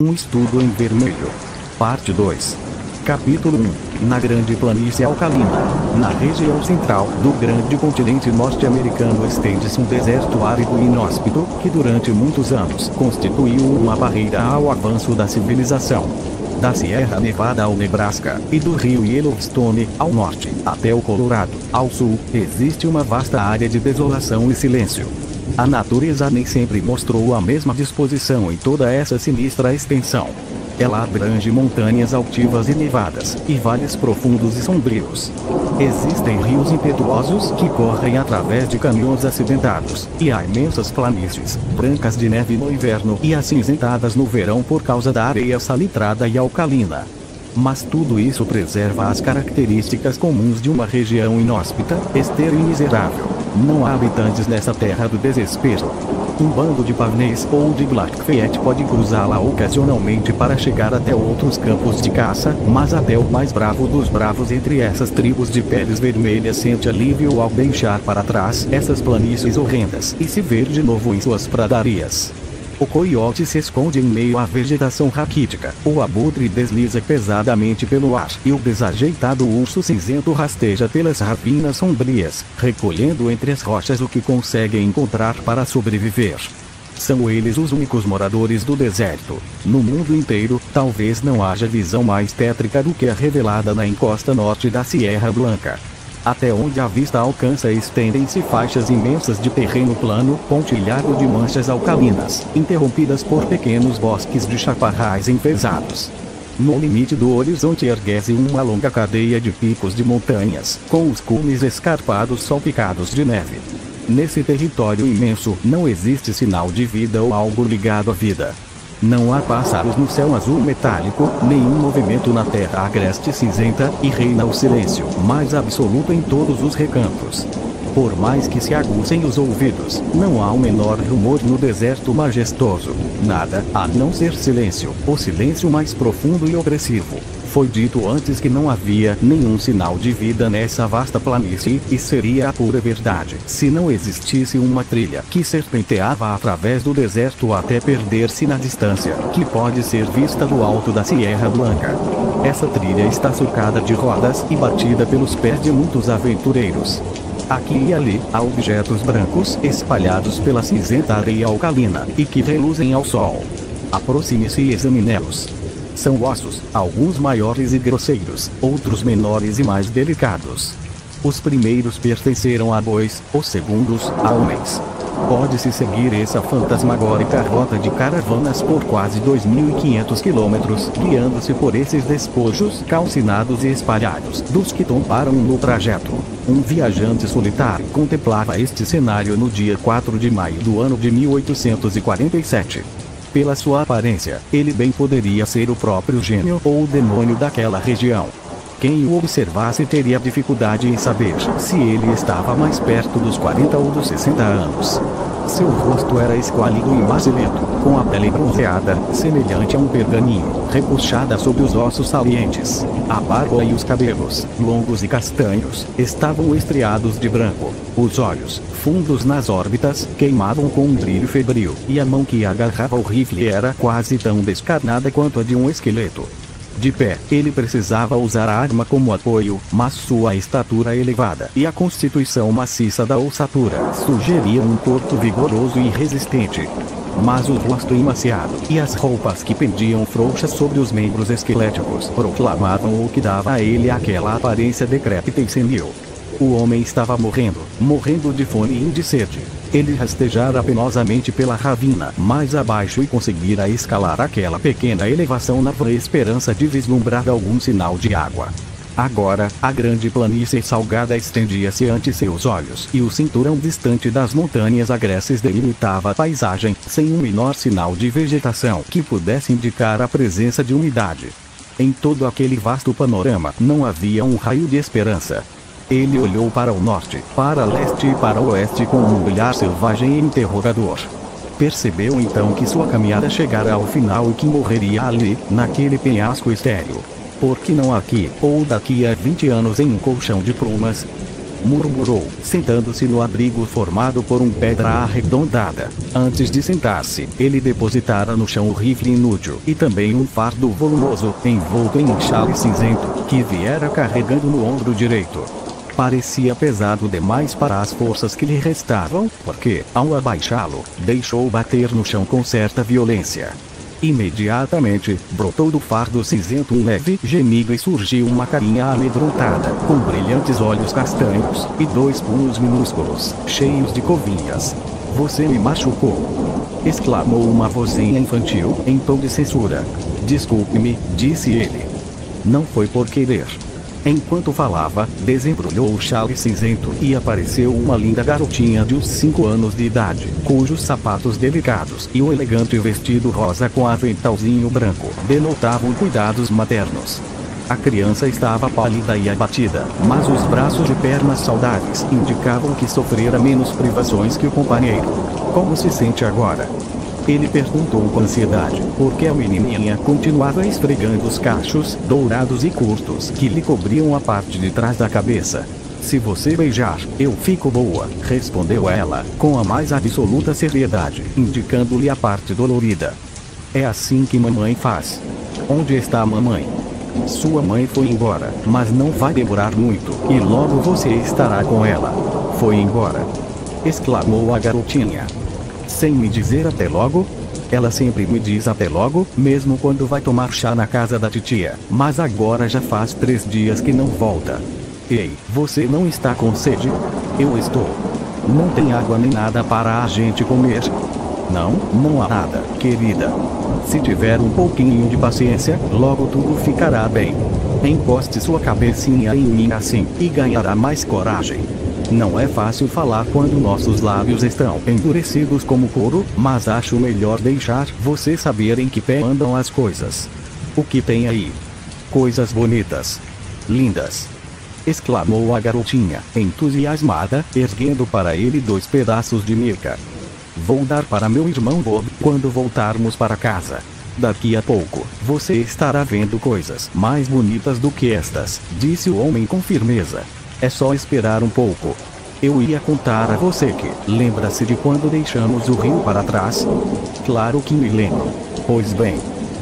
Um estudo em vermelho. Parte 2. Capítulo 1. Na Grande Planície Alcalina. Na região central do grande continente norte-americano estende-se um deserto árido e inóspito, que durante muitos anos constituiu uma barreira ao avanço da civilização. Da Sierra Nevada ao Nebraska, e do rio Yellowstone, ao norte, até o Colorado, ao sul, existe uma vasta área de desolação e silêncio. A natureza nem sempre mostrou a mesma disposição em toda essa sinistra extensão. Ela abrange montanhas altivas e nevadas, e vales profundos e sombrios. Existem rios impetuosos que correm através de caminhos acidentados, e há imensas planícies, brancas de neve no inverno e acinzentadas no verão por causa da areia salitrada e alcalina. Mas tudo isso preserva as características comuns de uma região inóspita, estéril e miserável. Não há habitantes nessa terra do desespero. Um bando de pavnês ou de Blackfeet pode cruzá-la ocasionalmente para chegar até outros campos de caça, mas até o mais bravo dos bravos entre essas tribos de peles vermelhas sente alívio ao deixar para trás essas planícies horrendas e se ver de novo em suas pradarias. O coiote se esconde em meio à vegetação raquítica, o abutre desliza pesadamente pelo ar e o desajeitado urso cinzento rasteja pelas rapinas sombrias, recolhendo entre as rochas o que consegue encontrar para sobreviver. São eles os únicos moradores do deserto. No mundo inteiro, talvez não haja visão mais tétrica do que a revelada na encosta norte da Sierra Blanca. Até onde a vista alcança estendem-se faixas imensas de terreno plano, pontilhado de manchas alcalinas, interrompidas por pequenos bosques de chaparrais enfesados. No limite do horizonte ergue-se uma longa cadeia de picos de montanhas, com os cumes escarpados salpicados de neve. Nesse território imenso, não existe sinal de vida ou algo ligado à vida. Não há pássaros no céu azul metálico, nenhum movimento na terra agreste cinzenta, e reina o silêncio mais absoluto em todos os recantos. Por mais que se aguçem os ouvidos, não há o menor rumor no deserto majestoso. Nada, a não ser silêncio, o silêncio mais profundo e opressivo. Foi dito antes que não havia nenhum sinal de vida nessa vasta planície, e seria a pura verdade se não existisse uma trilha que serpenteava através do deserto até perder-se na distância, que pode ser vista do alto da Sierra Blanca. Essa trilha está surcada de rodas e batida pelos pés de muitos aventureiros. Aqui e ali, há objetos brancos espalhados pela cinzenta areia alcalina, e que reluzem ao sol. Aproxime-se e examine-los. São ossos, alguns maiores e grosseiros, outros menores e mais delicados. Os primeiros pertenceram a bois, os segundos, a homens. Pode-se seguir essa fantasmagórica rota de caravanas por quase 2.500 quilômetros, guiando-se por esses despojos calcinados e espalhados, dos que tomparam no trajeto. Um viajante solitário contemplava este cenário no dia 4 de maio do ano de 1847. Pela sua aparência, ele bem poderia ser o próprio gênio ou o demônio daquela região. Quem o observasse teria dificuldade em saber se ele estava mais perto dos 40 ou dos 60 anos. Seu rosto era esquálido e macilento, com a pele bronzeada, semelhante a um pergaminho, repuxada sob os ossos salientes. A barba e os cabelos, longos e castanhos, estavam estriados de branco. Os olhos, fundos nas órbitas, queimavam com um brilho febril, e a mão que agarrava o rifle era quase tão descarnada quanto a de um esqueleto. De pé, ele precisava usar a arma como apoio, mas sua estatura elevada e a constituição maciça da ossatura sugeriam um corpo vigoroso e resistente. Mas o rosto emaciado e as roupas que pendiam frouxas sobre os membros esqueléticos proclamavam o que dava a ele aquela aparência decrépita e senil. O homem estava morrendo de fome e de sede. Ele rastejara penosamente pela ravina mais abaixo e conseguira escalar aquela pequena elevação na vã esperança de vislumbrar algum sinal de água. Agora, a grande planície salgada estendia-se ante seus olhos, e o cinturão distante das montanhas agrestes delimitava a paisagem, sem um menor sinal de vegetação que pudesse indicar a presença de umidade. Em todo aquele vasto panorama, não havia um raio de esperança. Ele olhou para o norte, para leste e para oeste com um olhar selvagem e interrogador. Percebeu então que sua caminhada chegara ao final e que morreria ali, naquele penhasco estéril. Por que não aqui, ou daqui a 20 anos em um colchão de plumas? murmurou, sentando-se no abrigo formado por uma pedra arredondada. Antes de sentar-se, ele depositara no chão o rifle inútil e também um fardo volumoso, envolto em um chale cinzento, que viera carregando no ombro direito. Parecia pesado demais para as forças que lhe restavam, porque, ao abaixá-lo, deixou bater no chão com certa violência. Imediatamente, brotou do fardo cinzento um leve gemido e surgiu uma carinha amedrontada, com brilhantes olhos castanhos, e 2 punhos minúsculos, cheios de covinhas. "Você me machucou!" exclamou uma vozinha infantil, em tom de censura. "Desculpe-me", disse ele. "Não foi por querer." Enquanto falava, desembrulhou o chale cinzento e apareceu uma linda garotinha de uns 5 anos de idade, cujos sapatos delicados e um elegante vestido rosa com aventalzinho branco denotavam cuidados maternos. A criança estava pálida e abatida, mas os braços e pernas saudáveis indicavam que sofrera menos privações que o companheiro. "Como se sente agora?" Ele perguntou com ansiedade, porque a menininha continuava esfregando os cachos, dourados e curtos, que lhe cobriam a parte de trás da cabeça. "Se você beijar, eu fico boa", respondeu ela, com a mais absoluta seriedade, indicando-lhe a parte dolorida. "É assim que mamãe faz." "Onde está a mamãe?" "Sua mãe foi embora, mas não vai demorar muito, e logo você estará com ela." "Foi embora?" exclamou a garotinha. "Sem me dizer até logo?" "Ela sempre me diz até logo, mesmo quando vai tomar chá na casa da titia, mas agora já faz 3 dias que não volta." "Ei, você não está com sede?" "Eu estou." "Não tem água nem nada para a gente comer?" "Não, não há nada, querida." "Se tiver um pouquinho de paciência, logo tudo ficará bem. Encoste sua cabecinha em mim assim, e ganhará mais coragem." Não é fácil falar quando nossos lábios estão endurecidos como couro, mas acho melhor deixar você saber em que pé andam as coisas. "O que tem aí?" "Coisas bonitas. Lindas!" exclamou a garotinha, entusiasmada, erguendo para ele 2 pedaços de mica. "Vou dar para meu irmão Bob quando voltarmos para casa. Daqui a pouco, você estará vendo coisas mais bonitas do que estas", disse o homem com firmeza. "É só esperar um pouco. Eu ia contar a você que, lembra-se de quando deixamos o rio para trás?" "Claro que me lembro." "Pois bem,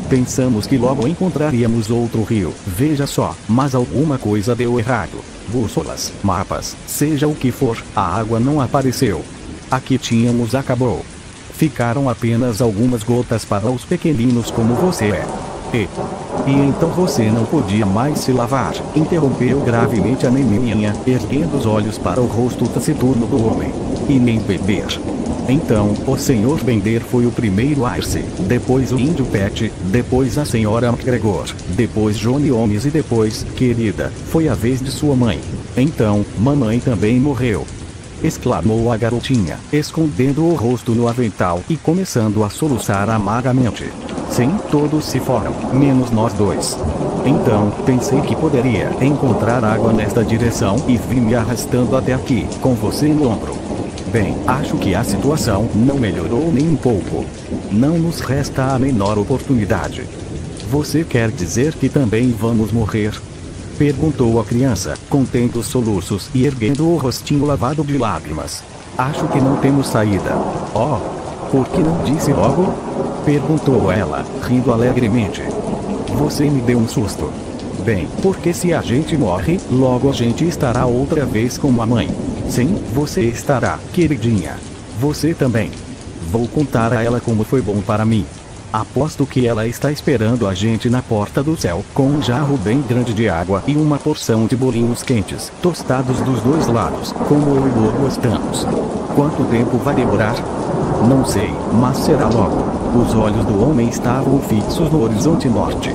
pensamos que logo encontraríamos outro rio, veja só, mas alguma coisa deu errado. Bússolas, mapas, seja o que for, a água não apareceu. A que tínhamos acabou. Ficaram apenas algumas gotas para os pequeninos como você é." E então você não podia mais se lavar?" interrompeu gravemente a menininha, erguendo os olhos para o rosto taciturno do homem. "E nem beber?" Então, o Sr. Bender foi o primeiro a ir-se, depois o índio Pet, depois a Sra. McGregor, depois Johnny Holmes e depois, querida, foi a vez de sua mãe. Então, mamãe também morreu," exclamou a garotinha, escondendo o rosto no avental e começando a soluçar amargamente. "Sim, todos se foram, menos nós 2. Então, pensei que poderia encontrar água nesta direção e vim me arrastando até aqui, com você no ombro. Bem, acho que a situação não melhorou nem um pouco. Não nos resta a menor oportunidade." "Você quer dizer que também vamos morrer?" perguntou a criança, contendo os soluços e erguendo o rostinho lavado de lágrimas. "Acho que não temos saída." "Oh, por que não disse logo?" perguntou ela, rindo alegremente. "Você me deu um susto." "Bem, porque se a gente morre, logo a gente estará outra vez com a mãe." "Sim, você estará, queridinha. Você também. Vou contar a ela como foi bom para mim. Aposto que ela está esperando a gente na porta do céu, com um jarro bem grande de água e uma porção de bolinhos quentes, tostados dos 2 lados, como eu e Bob gostamos." "Quanto tempo vai demorar?" "Não sei, mas será logo." Os olhos do homem estavam fixos no horizonte norte.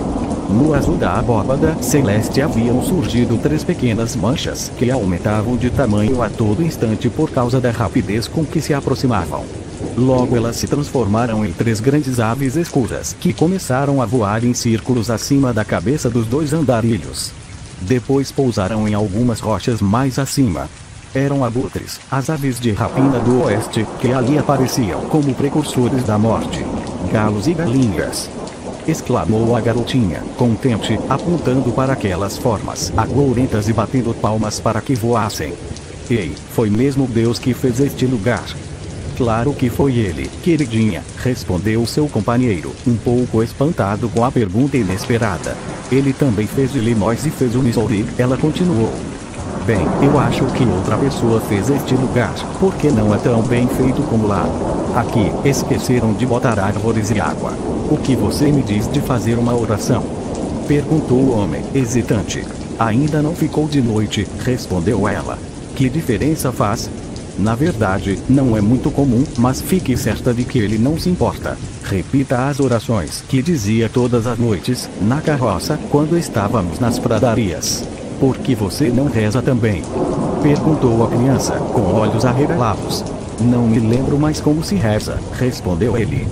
No azul da abóbada celeste haviam surgido 3 pequenas manchas que aumentavam de tamanho a todo instante por causa da rapidez com que se aproximavam. Logo elas se transformaram em 3 grandes aves escuras que começaram a voar em círculos acima da cabeça dos 2 andarilhos. Depois pousaram em algumas rochas mais acima. Eram abutres, as aves de rapina do oeste, que ali apareciam como precursores da morte. "Galos e galinhas!" exclamou a garotinha, contente, apontando para aquelas formas agourentas e batendo palmas para que voassem. Ei, foi mesmo Deus que fez este lugar? Claro que foi ele, queridinha, respondeu seu companheiro, um pouco espantado com a pergunta inesperada. Ele também fez Illinois e fez o Missouri, ela continuou. Bem, eu acho que outra pessoa fez este lugar, porque não é tão bem feito como lá. Aqui, esqueceram de botar árvores e água. O que você me diz de fazer uma oração? Perguntou o homem, hesitante. Ainda não ficou de noite, respondeu ela. Que diferença faz? Na verdade, não é muito comum, mas fique certa de que ele não se importa. Repita as orações que dizia todas as noites, na carroça, quando estávamos nas pradarias. Por que você não reza também? Perguntou a criança, com olhos arregalados. Não me lembro mais como se reza, respondeu ele.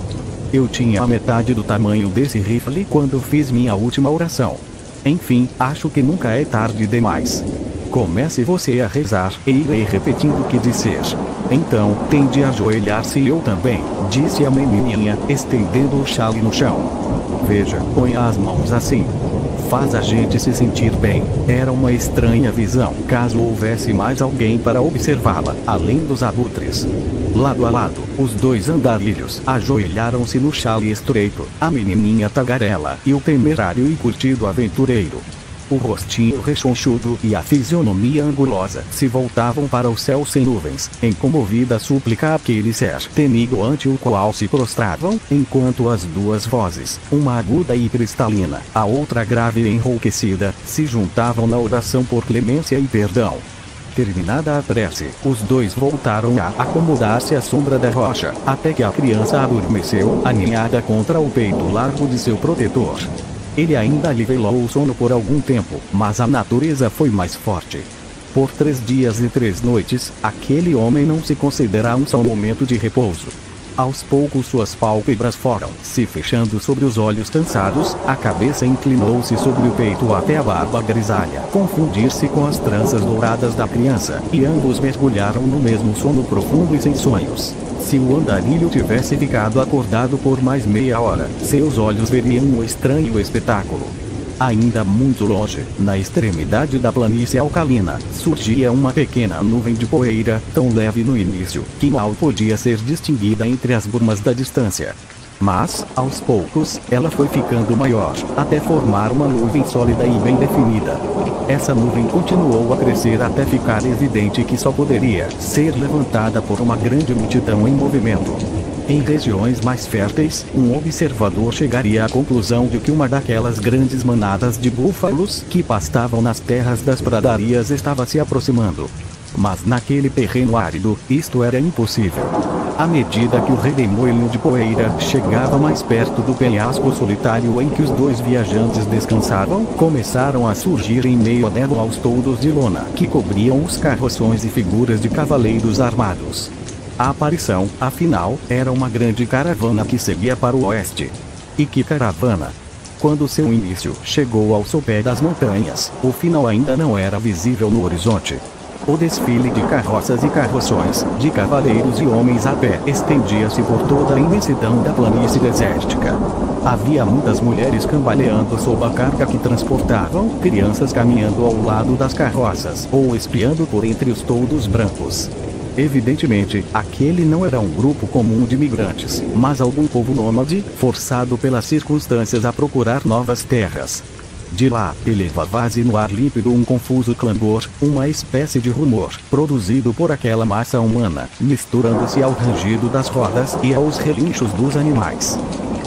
Eu tinha a metade do tamanho desse rifle quando fiz minha última oração. Enfim, acho que nunca é tarde demais. Comece você a rezar, e irei repetindo o que disser. Então, tem de ajoelhar-se eu também, disse a menininha, estendendo o chale no chão. Veja, põe as mãos assim. Faz a gente se sentir bem. Era uma estranha visão, caso houvesse mais alguém para observá-la, além dos abutres. Lado a lado, os dois andarilhos ajoelharam-se no chale estreito, a menininha tagarela e o temerário e curtido aventureiro. O rostinho rechonchudo e a fisionomia angulosa se voltavam para o céu sem nuvens, em comovida súplica àquele ser temido ante o qual se prostravam, enquanto as duas vozes, uma aguda e cristalina, a outra grave e enrouquecida, se juntavam na oração por clemência e perdão. Terminada a prece, os dois voltaram a acomodar-se à sombra da rocha, até que a criança adormeceu, aninhada contra o peito largo de seu protetor. Ele ainda lhe velou o sono por algum tempo, mas a natureza foi mais forte. Por 3 dias e 3 noites, aquele homem não se considera um só momento de repouso. Aos poucos suas pálpebras foram se fechando sobre os olhos cansados, a cabeça inclinou-se sobre o peito até a barba grisalha confundir-se com as tranças douradas da criança, e ambos mergulharam no mesmo sono profundo e sem sonhos. Se o andarilho tivesse ficado acordado por mais meia hora, seus olhos veriam um estranho espetáculo. Ainda muito longe, na extremidade da planície alcalina, surgia uma pequena nuvem de poeira, tão leve no início, que mal podia ser distinguida entre as brumas da distância. Mas, aos poucos, ela foi ficando maior, até formar uma nuvem sólida e bem definida. Essa nuvem continuou a crescer até ficar evidente que só poderia ser levantada por uma grande multidão em movimento. Em regiões mais férteis, um observador chegaria à conclusão de que uma daquelas grandes manadas de búfalos que pastavam nas terras das pradarias estava se aproximando. Mas naquele terreno árido, isto era impossível. À medida que o redemoinho de poeira chegava mais perto do penhasco solitário em que os dois viajantes descansavam, começaram a surgir em meio a névoa aos toldos de lona que cobriam os carroções e figuras de cavaleiros armados. A aparição, afinal, era uma grande caravana que seguia para o oeste. E que caravana! Quando seu início chegou ao sopé das montanhas, o final ainda não era visível no horizonte. O desfile de carroças e carroções, de cavaleiros e homens a pé, estendia-se por toda a imensidão da planície desértica. Havia muitas mulheres cambaleando sob a carga que transportavam, crianças caminhando ao lado das carroças, ou espiando por entre os toldos brancos. Evidentemente, aquele não era um grupo comum de migrantes, mas algum povo nômade, forçado pelas circunstâncias a procurar novas terras. De lá, elevava-se no ar límpido um confuso clangor, uma espécie de rumor, produzido por aquela massa humana, misturando-se ao rangido das rodas e aos relinchos dos animais.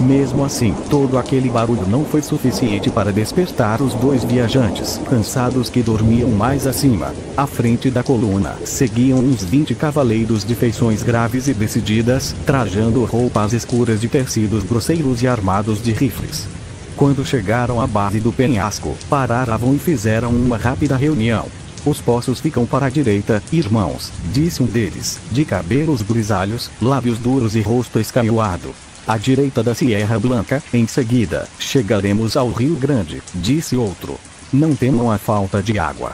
Mesmo assim, todo aquele barulho não foi suficiente para despertar os dois viajantes, cansados que dormiam mais acima. À frente da coluna, seguiam uns 20 cavaleiros de feições graves e decididas, trajando roupas escuras de tecidos grosseiros e armados de rifles. Quando chegaram à base do penhasco, pararam e fizeram uma rápida reunião. Os poços ficam para a direita, irmãos, disse um deles, de cabelos grisalhos, lábios duros e rosto escaioado. À direita da Sierra Blanca, em seguida, chegaremos ao Rio Grande, disse outro. Não temam a falta de água,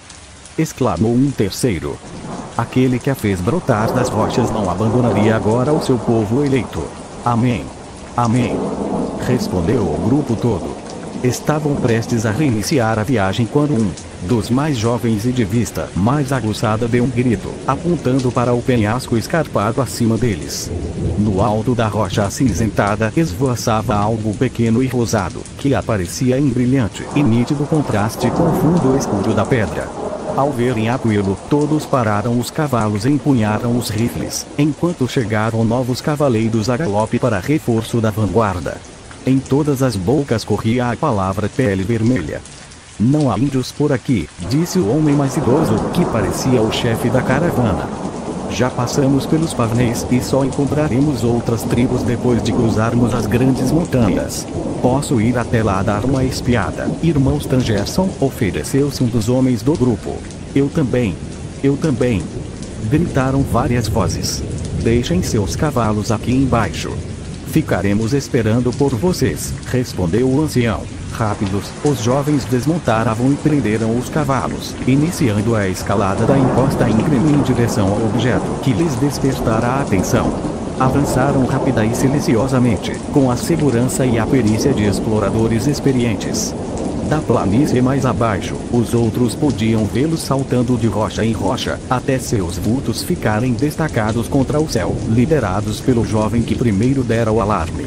exclamou um terceiro. Aquele que a fez brotar das rochas não abandonaria agora o seu povo eleito. Amém. Amém. Respondeu o grupo todo. Estavam prestes a reiniciar a viagem quando dos mais jovens e de vista mais aguçada deu um grito, apontando para o penhasco escarpado acima deles. No alto da rocha acinzentada esvoaçava algo pequeno e rosado, que aparecia em brilhante e nítido contraste com o fundo escuro da pedra. Ao verem aquilo, todos pararam os cavalos e empunharam os rifles, enquanto chegavam novos cavaleiros a galope para reforço da vanguarda. Em todas as bocas corria a palavra pele vermelha. "Não há índios por aqui", disse o homem mais idoso, que parecia o chefe da caravana. "Já passamos pelos pavnês e só encontraremos outras tribos depois de cruzarmos as grandes montanhas. Posso ir até lá dar uma espiada, irmãos Tangerson?", ofereceu-se um dos homens do grupo. Eu também, gritaram várias vozes. "Deixem seus cavalos aqui embaixo. Ficaremos esperando por vocês", respondeu o ancião. Rápidos, os jovens desmontaram e prenderam os cavalos, iniciando a escalada da encosta íngreme em direção ao objeto que lhes despertara a atenção. Avançaram rápida e silenciosamente, com a segurança e a perícia de exploradores experientes. Da planície mais abaixo, os outros podiam vê-los saltando de rocha em rocha, até seus vultos ficarem destacados contra o céu, liderados pelo jovem que primeiro dera o alarme.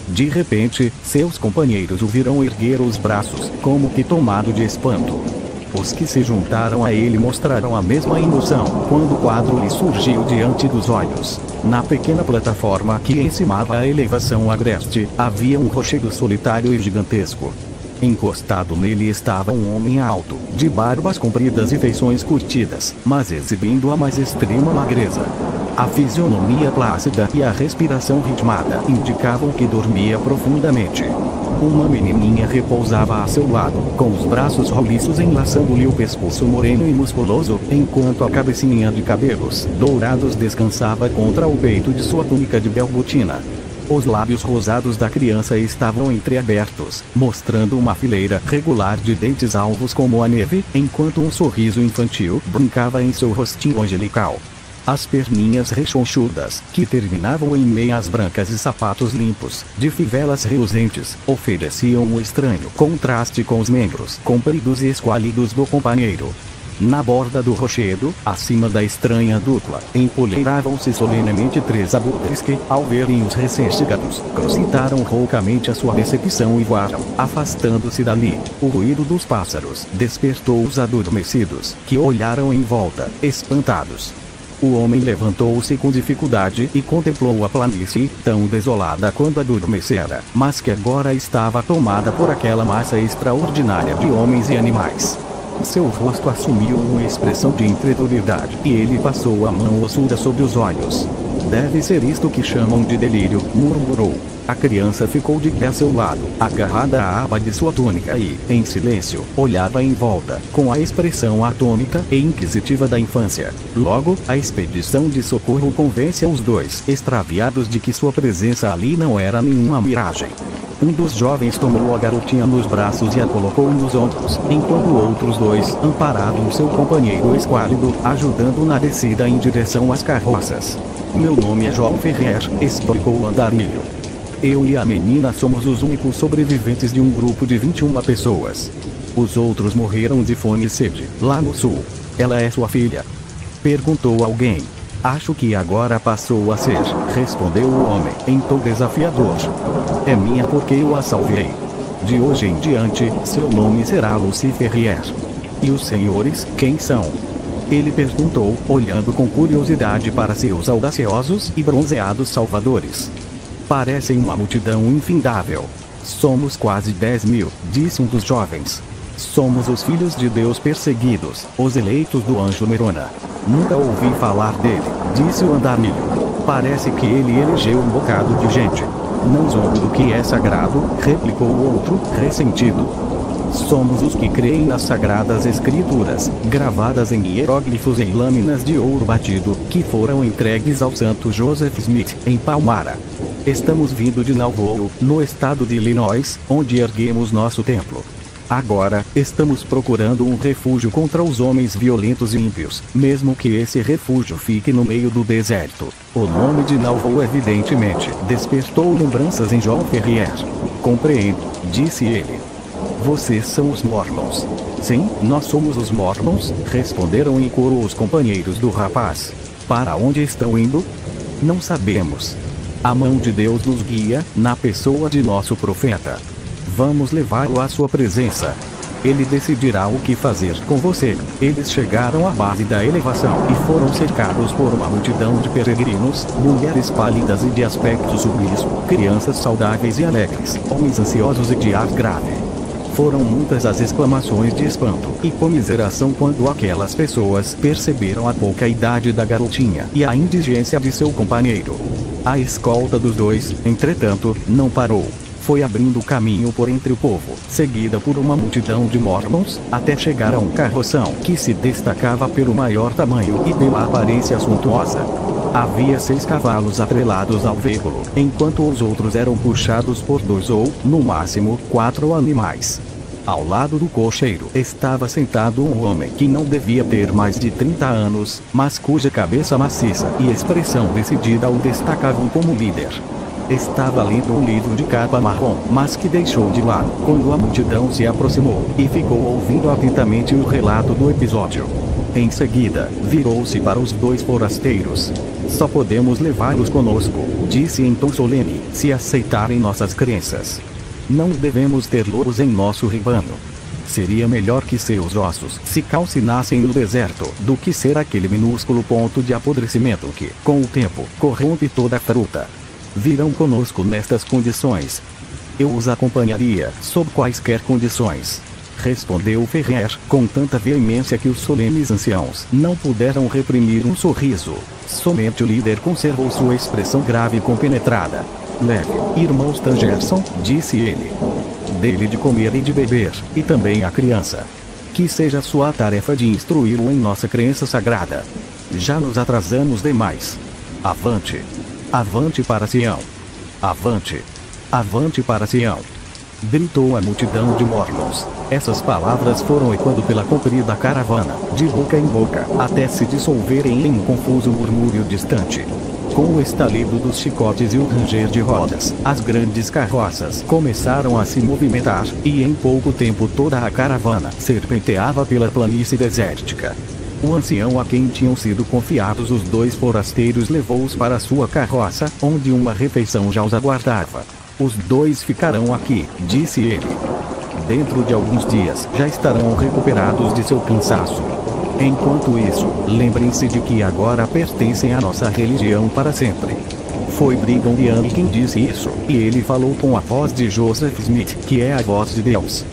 De repente, seus companheiros o viram erguer os braços, como que tomado de espanto. Os que se juntaram a ele mostraram a mesma emoção, quando o quadro lhe surgiu diante dos olhos. Na pequena plataforma que encimava a elevação agreste, havia um rochedo solitário e gigantesco. Encostado nele estava um homem alto, de barbas compridas e feições curtidas, mas exibindo a mais extrema magreza. A fisionomia plácida e a respiração ritmada indicavam que dormia profundamente. Uma menininha repousava a seu lado, com os braços roliços enlaçando-lhe o pescoço moreno e musculoso, enquanto a cabecinha de cabelos dourados descansava contra o peito de sua túnica de velbotina. Os lábios rosados da criança estavam entreabertos, mostrando uma fileira regular de dentes alvos como a neve, enquanto um sorriso infantil brincava em seu rostinho angelical. As perninhas rechonchudas, que terminavam em meias brancas e sapatos limpos, de fivelas reluzentes, ofereciam um estranho contraste com os membros compridos e esquálidos do companheiro. Na borda do rochedo, acima da estranha dupla, empoleiravam-se solenemente 3 abutres que, ao verem os recém-chegados, crucitaram roucamente a sua recepção e voaram, afastando-se dali. O ruído dos pássaros despertou os adormecidos, que olharam em volta, espantados. O homem levantou-se com dificuldade e contemplou a planície, tão desolada quando adormecera, mas que agora estava tomada por aquela massa extraordinária de homens e animais. Seu rosto assumiu uma expressão de incredulidade, e ele passou a mão ossuda sobre os olhos. "Deve ser isto que chamam de delírio", murmurou. A criança ficou de pé a seu lado, agarrada à aba de sua túnica e, em silêncio, olhava em volta, com a expressão atônita e inquisitiva da infância. Logo, a expedição de socorro convence os dois extraviados de que sua presença ali não era nenhuma miragem. Um dos jovens tomou a garotinha nos braços e a colocou nos ombros, enquanto outros dois ampararam seu companheiro esquálido, ajudando na descida em direção às carroças. "Meu nome é João Ferrer", explicou o andarilho. "Eu e a menina somos os únicos sobreviventes de um grupo de 21 pessoas. Os outros morreram de fome e sede, lá no sul. Ela é sua filha?", perguntou alguém. "Acho que agora passou a ser", respondeu o homem, em tom desafiador. "É minha porque eu a salvei. De hoje em diante, seu nome será Lucy Ferrier." "E os senhores, quem são?", ele perguntou, olhando com curiosidade para seus audaciosos e bronzeados salvadores. "Parecem uma multidão infindável." "Somos quase 10.000, disse um dos jovens. "Somos os filhos de Deus perseguidos, os eleitos do anjo Merona." "Nunca ouvi falar dele", disse o andarilho. "Parece que ele elegeu um bocado de gente." "Não zombo do que é sagrado", replicou o outro, ressentido. "Somos os que creem nas sagradas escrituras, gravadas em hieróglifos em lâminas de ouro batido, que foram entregues ao santo Joseph Smith, em Palmyra. Estamos vindo de Nauvoo, no estado de Illinois, onde erguemos nosso templo. Agora, estamos procurando um refúgio contra os homens violentos e ímpios, mesmo que esse refúgio fique no meio do deserto." O nome de Nauvoo evidentemente despertou lembranças em João Ferrier. "Compreendo", disse ele. Vocês são os Mormons. Sim, nós somos os Mormons, responderam em coro os companheiros do rapaz. Para onde estão indo? Não sabemos. A mão de Deus nos guia, na pessoa de nosso profeta. Vamos levá-lo à sua presença. Ele decidirá o que fazer com você. Eles chegaram à base da elevação e foram cercados por uma multidão de peregrinos, mulheres pálidas e de aspecto subiço, crianças saudáveis e alegres, homens ansiosos e de ar grave. Foram muitas as exclamações de espanto e comiseração quando aquelas pessoas perceberam a pouca idade da garotinha e a indigência de seu companheiro. A escolta dos dois, entretanto, não parou. Foi abrindo caminho por entre o povo, seguida por uma multidão de Mormons, até chegar a um carroção que se destacava pelo maior tamanho e pela aparência suntuosa. Havia 6 cavalos atrelados ao veículo, enquanto os outros eram puxados por 2 ou, no máximo, 4 animais. Ao lado do cocheiro estava sentado um homem que não devia ter mais de 30 anos, mas cuja cabeça maciça e expressão decidida o destacavam como líder. Estava lendo um livro de capa marrom, mas que deixou de lado quando a multidão se aproximou, e ficou ouvindo atentamente o relato do episódio. Em seguida, virou-se para os 2 forasteiros. Só podemos levá-los conosco, disse em tom solene, se aceitarem nossas crenças. Não devemos ter lobos em nosso rebanho. Seria melhor que seus ossos se calcinassem no deserto, do que ser aquele minúsculo ponto de apodrecimento que, com o tempo, corrompe toda a fruta. Virão conosco nestas condições. Eu os acompanharia, sob quaisquer condições. Respondeu Ferrer, com tanta veemência que os solenes anciãos não puderam reprimir um sorriso. Somente o líder conservou sua expressão grave e compenetrada. Leve, irmão Stangerson, disse ele. Dele de comer e de beber, e também a criança. Que seja sua tarefa de instruí-lo em nossa crença sagrada. Já nos atrasamos demais. Avante! Avante para Sião! Avante! Avante para Sião! Gritou a multidão de Mormons. Essas palavras foram ecoando pela comprida caravana, de boca em boca, até se dissolverem em um confuso murmúrio distante. Com o estalido dos chicotes e o ranger de rodas, as grandes carroças começaram a se movimentar, e em pouco tempo toda a caravana serpenteava pela planície desértica. O ancião a quem tinham sido confiados os 2 forasteiros levou-os para sua carroça, onde uma refeição já os aguardava. Os 2 ficarão aqui, disse ele. Dentro de alguns dias já estarão recuperados de seu cansaço. Enquanto isso, lembrem-se de que agora pertencem à nossa religião para sempre. Foi Brigham Young quem disse isso, e ele falou com a voz de Joseph Smith, que é a voz de Deus.